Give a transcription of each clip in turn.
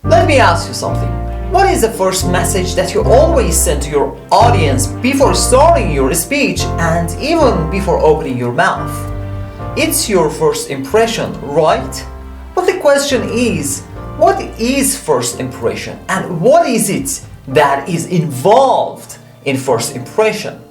Let me ask you something. What is the first message that you always send to your audience before starting your speech and even before opening your mouth? It's your first impression, right? But the question is, what is first impression and what is it that is involved in first impression?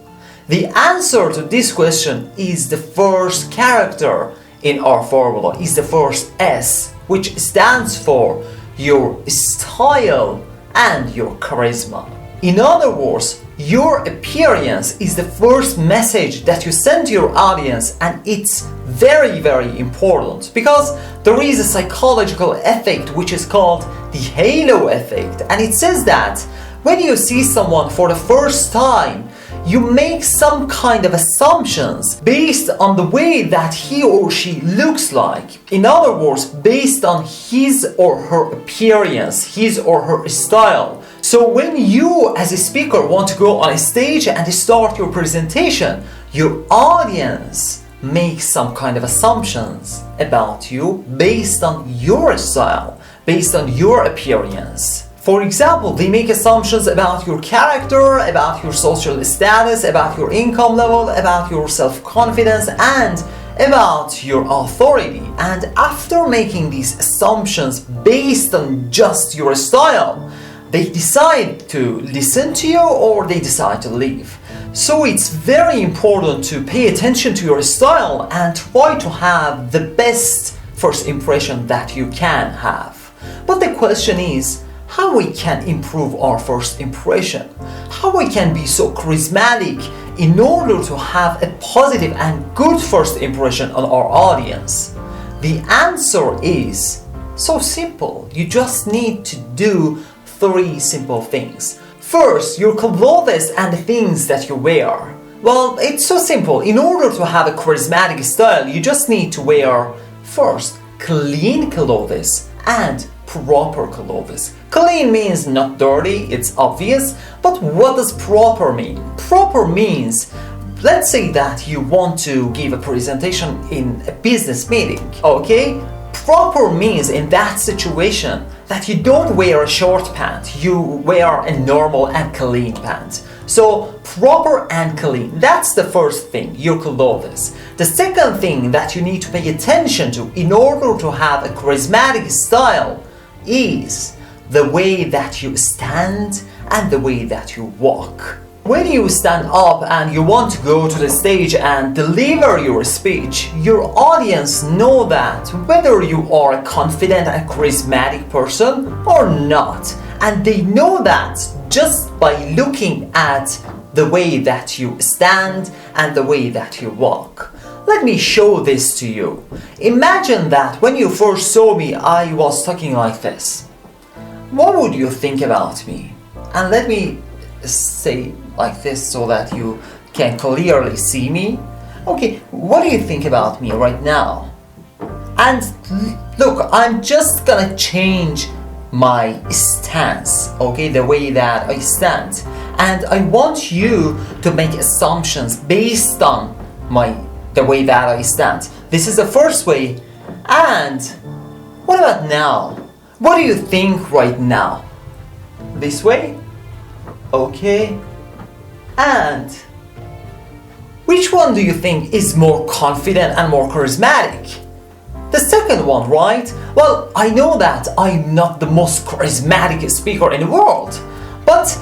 The answer to this question is the first character in our formula, is the first S, which stands for your style and your charisma. In other words, your appearance is the first message that you send to your audience, and it's very, very important because there is a psychological effect which is called the halo effect, and it says that when you see someone for the first time, you make some kind of assumptions based on the way that he or she looks like. In other words, based on his or her appearance, his or her style. So when you as a speaker want to go on a stage and start your presentation, your audience makes some kind of assumptions about you based on your style, based on your appearance. For example, they make assumptions about your character, about your social status, about your income level, about your self-confidence, and about your authority. And after making these assumptions based on just your style, they decide to listen to you or they decide to leave. So it's very important to pay attention to your style and try to have the best first impression that you can have. But the question is, how we can improve our first impression, how we can be so charismatic in order to have a positive and good first impression on our audience. The answer is so simple. You just need to do 3 simple things. First, your clothes and the things that you wear. Well, it's so simple. In order to have a charismatic style, you just need to wear first clean clothes and proper clothes. Clean means not dirty, it's obvious, but what does proper mean? Proper means, let's say that you want to give a presentation in a business meeting, okay? Proper means in that situation that you don't wear a short pant, you wear a normal and clean pant. So proper and clean, that's the first thing, your clothes. The second thing that you need to pay attention to in order to have a charismatic style is the way that you stand and the way that you walk. When you stand up and you want to go to the stage and deliver your speech, your audience know that whether you are a confident and charismatic person or not. And they know that just by looking at the way that you stand and the way that you walk. Let me show this to you. Imagine that when you first saw me, I was talking like this. What would you think about me? And let me say like this so that you can clearly see me. Okay, what do you think about me right now? And look, I'm just gonna change my stance, okay, the way that I stand. And I want you to make assumptions based on the way that I stand. This is the first way. And what about now? What do you think right now? This way? Okay. And which one do you think is more confident and more charismatic? The second one, right? Well, I know that I'm not the most charismatic speaker in the world, but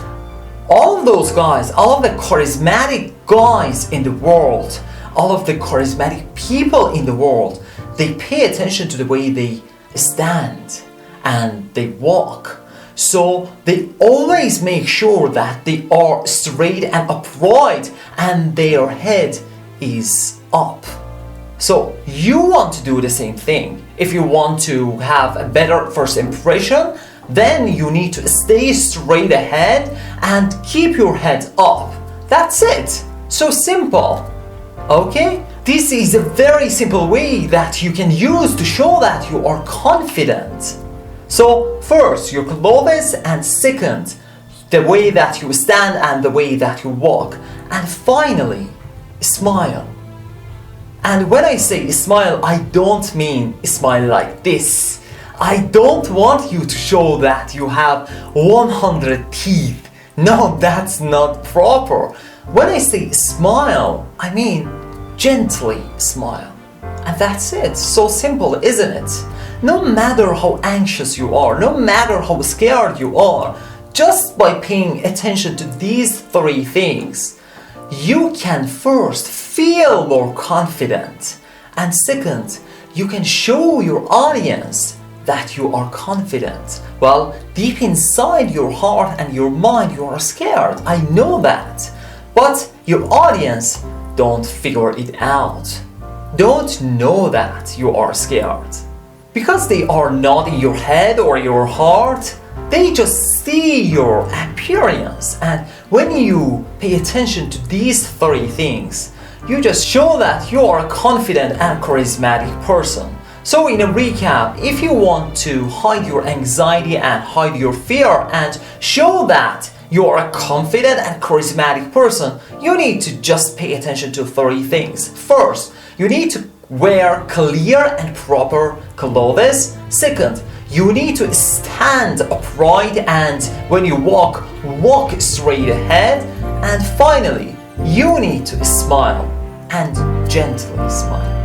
all of those guys, all of the charismatic guys in the world, all of the charismatic people in the world, they pay attention to the way they stand and they walk. So they always make sure that they are straight and upright and their head is up. So you want to do the same thing. If you want to have a better first impression, then you need to stay straight ahead and keep your head up. That's it. So simple. Okay? This is a very simple way that you can use to show that you are confident. So first, your clothes, and second, the way that you stand and the way that you walk. And finally, smile. And when I say smile, I don't mean smile like this. I don't want you to show that you have 100 teeth. No, that's not proper. When I say smile, I mean gently smile. And that's it. So simple, isn't it? No matter how anxious you are, no matter how scared you are, just by paying attention to these three things, you can first feel more confident. And second, you can show your audience that you are confident. Well, deep inside your heart and your mind, you are scared. I know that. But your audience don't figure it out. Don't know that you are scared. Because they are not in your head or your heart, they just see your appearance. And when you pay attention to these three things, you just show that you are a confident and charismatic person. So in a recap, if you want to hide your anxiety and hide your fear and show that you are a confident and charismatic person, you need to just pay attention to three things. First, you need to wear clear and proper clothes. Second, you need to stand upright and when you walk straight ahead. And finally, you need to smile and gently smile.